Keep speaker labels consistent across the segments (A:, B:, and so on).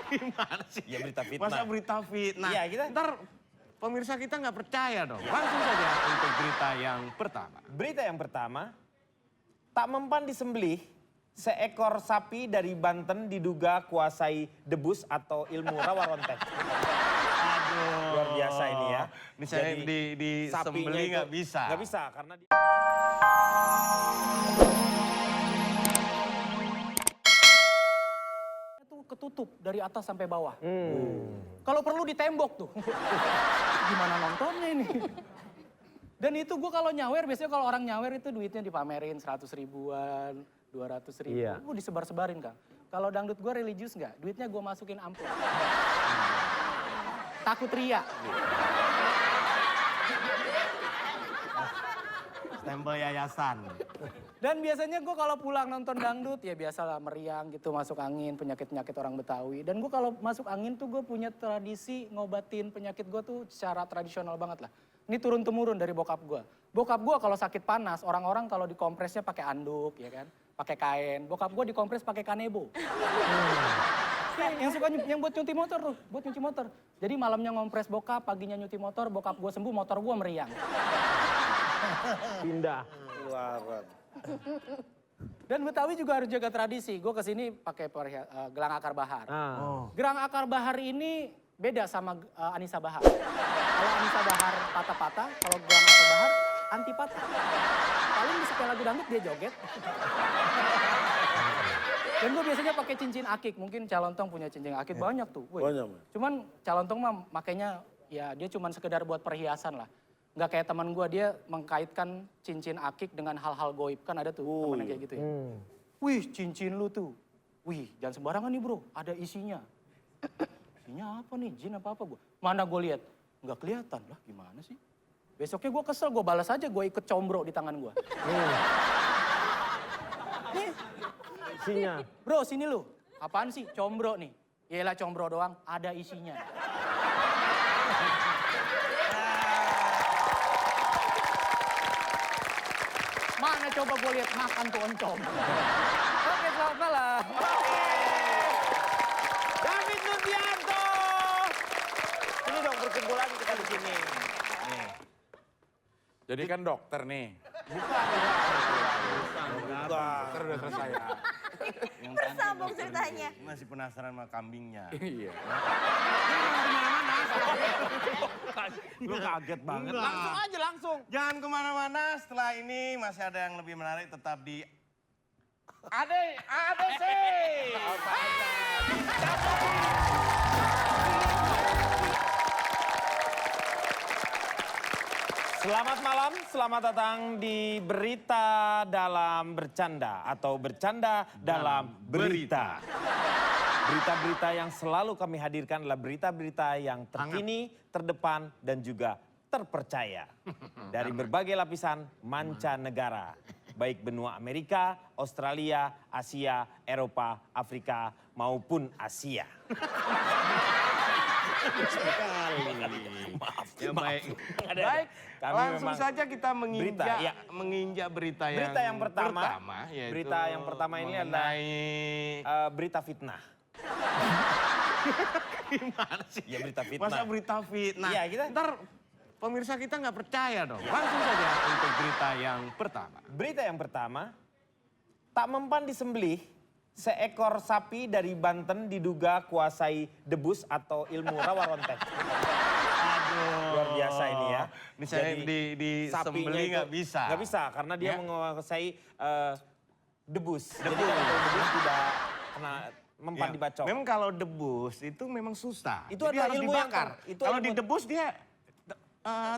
A: Gimana sih?
B: Ya berita fitnah.
A: Masa berita fitnah?
B: Iya, kita.
A: Ntar pemirsa kita nggak percaya dong. Langsung saja untuk berita yang pertama.
B: Berita yang pertama, tak mempan disembelih, seekor sapi dari Banten diduga kuasai debus atau ilmu rawa rontek.
A: Aduh.
B: Luar biasa ini ya.
A: Misalnya
B: Jadi,
A: di
B: sapinya
A: sembelih
B: itu
A: nggak bisa.
B: Nggak bisa karena
C: Itu ketutup dari atas sampai bawah. Kalau perlu ditembok tuh. Gimana nontonnya ini? Dan itu gue kalau nyawer, biasanya kalau orang nyawer itu duitnya dipamerin 100 ribuan, 200 ribu.
B: Iya.
C: Gue disebar-sebarin kan. Kalau dangdut gue religius nggak, duitnya gue masukin amplop. Takut ria.
A: Stempel yayasan.
C: Dan biasanya gue kalau pulang nonton dangdut, ya biasalah meriang gitu, masuk angin, penyakit-penyakit orang Betawi. Dan gue kalau masuk angin tuh gue punya tradisi ngobatin penyakit gue tuh secara tradisional banget lah. Ini turun-temurun dari bokap gue. Bokap gue kalau sakit panas, orang-orang kalau dikompresnya pakai anduk, ya kan, pakai kain. Bokap gue dikompres pakai kanebo. Yang suka yang buat nyuci motor tuh, buat nyuci motor. Jadi malamnya ngompres bokap, paginya nyuci motor, bokap gue sembuh, motor gue meriang.
B: pindah. Keluaran.
C: Dan Betawi juga harus jaga tradisi. Gue kesini pakai gelang akar bahar. Gelang akar bahar ini beda sama Anissa Bahar. Kalau Anissa Bahar patah-patah, kalau gelang akar bahar anti patah. Paling di setel lagu dangdut dia joget. Dan gue biasanya pakai cincin akik. Mungkin Calontong punya cincin akik banyak tuh.
D: Banyak.
C: Cuman Calontong mah makanya ya dia cuman sekedar buat perhiasan lah. Nggak kayak teman gue, dia mengkaitkan cincin akik dengan hal-hal goib. Kan ada tuh temen yang kayak gitu ya. Wih, cincin lu tuh. Wih, jangan sembarangan nih bro, ada isinya. Isinya apa nih, jin apa gue? Mana gue lihat? Nggak kelihatan lah, gimana sih? Besoknya gue kesel, gue balas aja, gue ikut combro di tangan gue. Nih,
B: Isinya.
C: bro sini lu, apaan sih? Combro nih. Yaelah combro doang, ada isinya. Mana coba gue lihat makan tuh oncom. Oke, selamat malam.
B: David Nurbianto. Ini dong berkumpul lagi kita di sini.
A: Nih. Jadi kan dokter nih.
D: Bukan.
A: Dokter udah selesai ya. Yang tadi
E: Tersambung
A: dokter
E: ceritanya.
A: dulu. Masih penasaran sama kambingnya.
B: Iya.
A: Lu kaget banget.
B: Langsung aja langsung.
A: Jangan kemana-mana, setelah ini masih ada yang lebih menarik, tetap di ADC.
B: Selamat malam, selamat datang di Berita Dalam Bercanda atau Bercanda Dalam Berita. Berita-berita yang selalu kami hadirkan adalah berita-berita yang terkini, terdepan, dan juga terpercaya. Dari berbagai lapisan mancanegara, baik benua Amerika, Australia, Asia, Eropa, Afrika, maupun Asia.
A: Maaf. Ya baik.
B: Ada.
A: Baik,
B: Kami
A: langsung
B: memang
A: saja kita menginjak
B: berita, ya.
A: menginjak berita
B: Yang pertama,
A: yaitu
B: berita yang pertama ini adalah berita fitnah.
A: Gimana sih?
B: Ya berita fitnah.
A: Masa berita fitnah?
B: Iya, kita.
A: Ntar pemirsa kita nggak percaya dong. Langsung saja untuk berita yang pertama.
B: Berita yang pertama, tak mempan disembelih, seekor sapi dari Banten diduga kuasai debus atau ilmu rawa rontek.
A: Aduh.
B: Luar biasa ini ya.
A: Misalnya
B: Jadi,
A: di
B: sapinya
A: sembelih
B: itu
A: nggak bisa.
B: Nggak bisa karena dia
A: Ya.
B: menguasai debus. Jadi kan kalau debus tidak kena mempan
A: Ya,
B: dibacok.
A: memang kalau debus itu memang susah.
B: Itu
A: Jadi
B: ada
A: harus
B: ilmu yang
A: dibakar.
B: itu
A: Kalau
B: ilmu-
A: didebus dia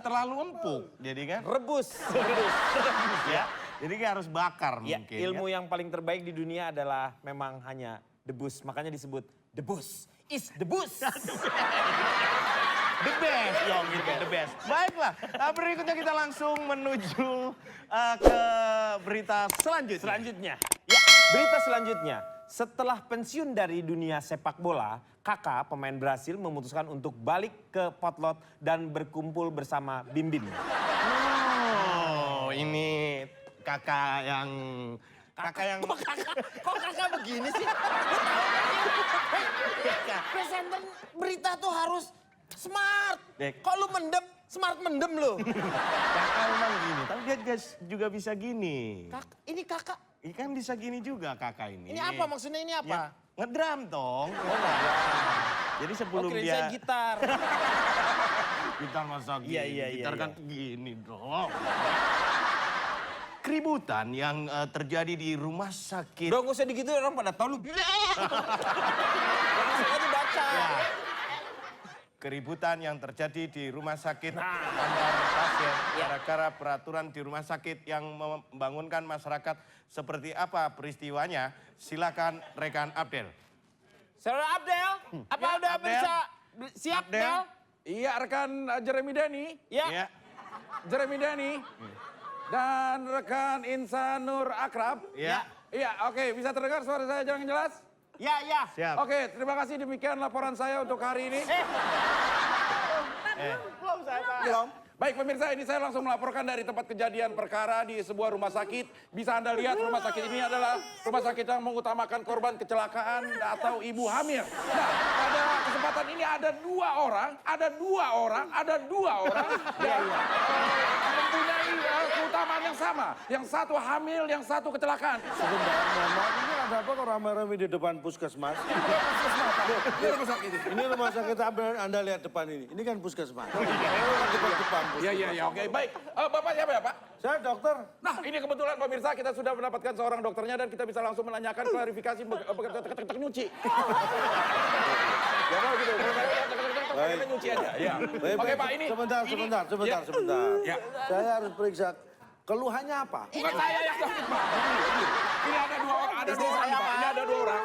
A: terlalu empuk, jadi kan?
B: Rebus.
A: Ya. Jadi kan harus bakar
B: Ya,
A: mungkin.
B: ilmu
A: kan?
B: yang paling terbaik di dunia adalah memang hanya debus. Makanya disebut debus is debus.
A: The best, Yong, gitu, the best. Baiklah, berikutnya kita langsung menuju ke berita selanjutnya.
B: Ya, berita selanjutnya. Setelah pensiun dari dunia sepak bola, Kakak pemain Brasil memutuskan untuk balik ke potlot dan berkumpul bersama Bim Bim.
A: Oh, ini kakak yang Kakak yang...
D: Kok kakak begini sih? Presenter berita tuh harus smart.
A: Dek.
D: Kok lu mendem, smart mendem lu.
A: Kakak memang gini, tapi dia juga bisa gini.
D: Ini kakak,
A: Ikan bisa gini juga kakak ini.
D: ini apa maksudnya ini apa?
A: Ya, ngedrum dong. Jadi sebelum
B: Oke,
A: dia...
B: saya gitar.
A: Gitar masa gini?
B: Iya.
A: Gitar kan gini dong. Keributan yang terjadi di rumah sakit.
B: Udah nggak usah digitu orang pada tahu lu. Langsung aja baca.
A: Ya. Keributan yang terjadi di rumah sakit antar pasien gara-gara peraturan di rumah sakit yang membangunkan masyarakat. Seperti apa peristiwanya? Silakan rekan Abdel.
B: Saudara Abdel, apa udah
A: Abdel.
B: bisa siap,
A: Abdel.
B: Abdel?
E: Iya, rekan Jeremy Dani.
B: Ya.
A: Ya.
E: Jeremy Dani. Dan rekan Insanur Akrab.
A: Ya.
E: Iya, oke. Bisa terdengar suara saya yang jelas?
D: Ya, ya.
A: Siap.
E: Oke, terima kasih. Demikian laporan saya untuk hari ini.
D: Belum.
E: Baik pemirsa, ini saya langsung melaporkan dari tempat kejadian perkara di sebuah rumah sakit. Bisa Anda lihat rumah sakit ini adalah rumah sakit yang mengutamakan korban kecelakaan atau ibu hamil. Nah, pada kesempatan ini ada dua orang yang mempunyai keutamaan yang sama. Yang satu hamil, yang satu kecelakaan.
F: Sebentar, Mama, ini ada apa kok rame-rame di depan puskesmas?
E: Ini rumah sakit ini.
F: Ini rumah sakit Anda lihat depan ini. Ini kan puskesmas. Depan
E: Iya, oke. Baik. Bapak siapa ya, Pak?
F: Saya dokter.
E: Nah, ini kebetulan pemirsa kita sudah mendapatkan seorang dokternya dan kita bisa langsung menanyakan klarifikasi nyuci. Ya, gitu. Kita nyuci aja. Ya. Oke, Pak, ini.
F: Sebentar.
E: Ya.
F: Saya harus periksa. Keluhannya apa?
E: Bukan saya yang sakit, Pak. Ini ada dua orang, Pak. Ini ada dua orang.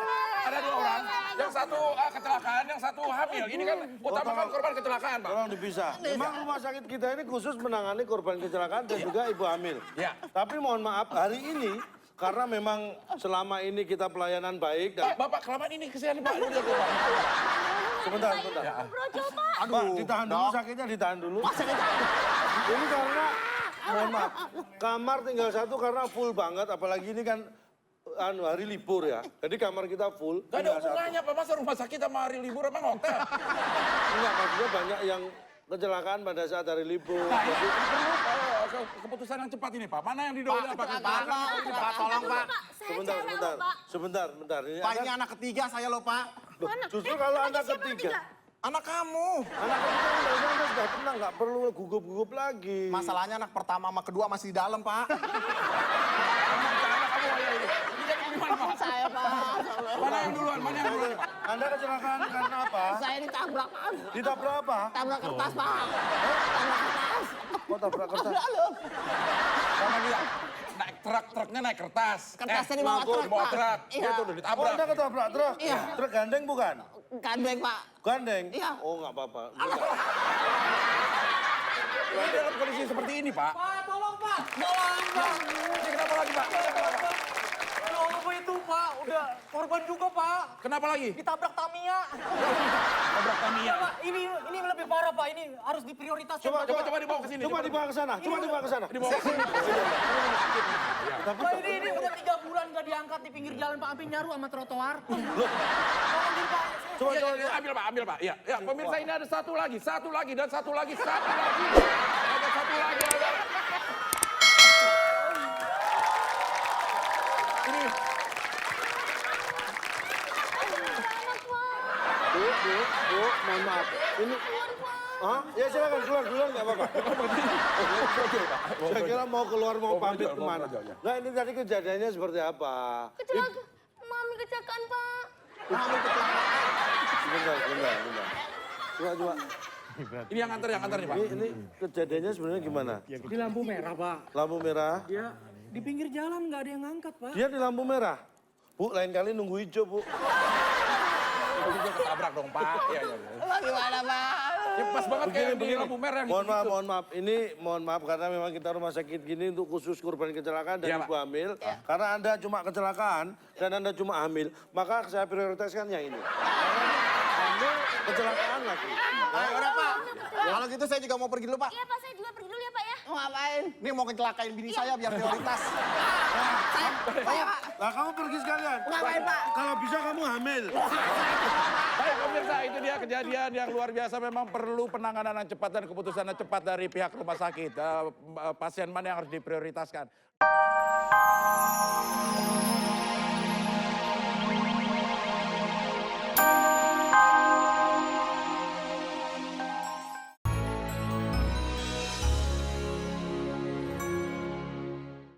E: Yang satu kecelakaan, yang satu hamil. Ini kan utamakan korban kecelakaan, Pak.
F: Tolong dipisah. Memang rumah sakit kita ini khusus menangani korban kecelakaan dan juga ibu hamil.
E: Ya.
F: Tapi mohon maaf, hari ini karena memang selama ini kita pelayanan baik dan...
E: Bapak, kelamaan ini kesini, Pak.
F: Sebentar. Pak, ditahan dulu sakitnya, ditahan dulu. Ini karena, mohon maaf, kamar tinggal satu karena full banget, apalagi ini kan hari libur ya. Jadi kamar kita full.
E: Gak ada
F: tinggal satu.
E: hubungannya, Pak. Masa rumah sakit sama hari libur emang hotel?
F: Enggak, maksudnya banyak yang kecelakaan pada saat hari libur.
E: Nah, ini perlu keputusan yang cepat ini, Pak. Mana yang didahului, Pak?
D: Pak, tolong, Pak.
F: Sebentar. Ini
D: Pak, ini anak ketiga saya loh, Pak.
F: justru kalau anak ketiga.
D: Anak kamu.
F: Anak ketiga udah sudah tenang, nggak perlu gugup-gugup lagi.
D: Masalahnya anak pertama sama kedua masih di dalam, Pak. Saya, Pak.
E: Mana yang duluan, Pak?
F: Anda kecelakaan karena apa?
G: Saya ditabrak, Pak.
F: Ditabrak apa?
G: Tabrak kertas, Pak. Tabrak kertas.
F: Kok tabrak kertas?
E: Sama dia. Naik truknya naik kertas.
G: Kertasnya di bawah truk,
E: Di bawah
G: Pak.
E: truk.
G: Iya.
E: Dia tuh udah
F: Oh,
E: ditabrak.
F: Anda ketabrak truk?
G: Iya.
F: Truk gandeng bukan?
G: Gandeng, Pak.
F: Gandeng?
G: Iya.
F: Oh, nggak apa-apa.
E: Ini dalam kondisi seperti ini, Pak.
C: Pak, tolong, Pak.
E: Ini kenapa lagi, Pak?
C: Apa itu, Pak? Udah korban juga, Pak.
E: Kenapa lagi?
C: Ditabrak Tamiya.
E: Tabrak Tamiya.
C: Pak, ini lebih parah, Pak. Ini harus diprioritaskan.
E: Coba dibawa ke sini.
F: Coba dibawa ke sana.
E: Dibawa ke sini.
C: Pak, ini udah 3 bulan gak diangkat di pinggir jalan, Pak. Sampai nyaru sama trotoar. Tolong diri, Pak.
F: Coba.
E: Ambil, Pak. Ya, pemirsa ini ada satu lagi. Ada satu lagi. Ini.
F: Bu, mohon maaf. Ini... Hah? Ya silakan keluar nggak apa-apa. Saya kira mau keluar mau pamit kemana. Nah ini tadi kejadiannya seperti apa?
G: Mami kecelakaan, Pak.
F: Sebentar. Coba.
E: Ini yang antar nih, Pak.
F: Ini kejadiannya sebenarnya gimana?
C: Di lampu merah, Pak.
F: Lampu merah.
C: Ya, di pinggir jalan nggak ada yang ngangkat, Pak.
F: Dia di lampu merah. Bu, lain kali nunggu hijau, Bu.
E: Dia ketabrak dong, Pak. Iya.
G: Gimana, Pak?
E: Ya, pas banget kayak di lampu merah yang
F: Mohon maaf. Ini mohon maaf karena memang kita rumah sakit gini untuk khusus korban kecelakaan dan
E: Iya,
F: ibu hamil. Karena Anda cuma kecelakaan dan Anda cuma hamil, maka saya prioritaskan yang ini. Karena hamil kecelakaan lagi.
D: Udah, Pak. Kalau gitu saya juga mau pergi dulu, Pak.
G: Iya, Pak. Saya juga pergi dulu ya, Pak, ya. Mau ngapain?
D: Ini mau kecelakain bini saya biar prioritas.
G: Saya, Pak.
F: Lah kamu pergi sekalian.
G: Ngapain, Pak?
F: Kalau bisa kamu hamil.
E: Baik pemirsa, itu dia kejadian yang luar biasa. Memang perlu penanganan yang cepat dan keputusan yang cepat dari pihak rumah sakit. Pasien mana yang harus diprioritaskan.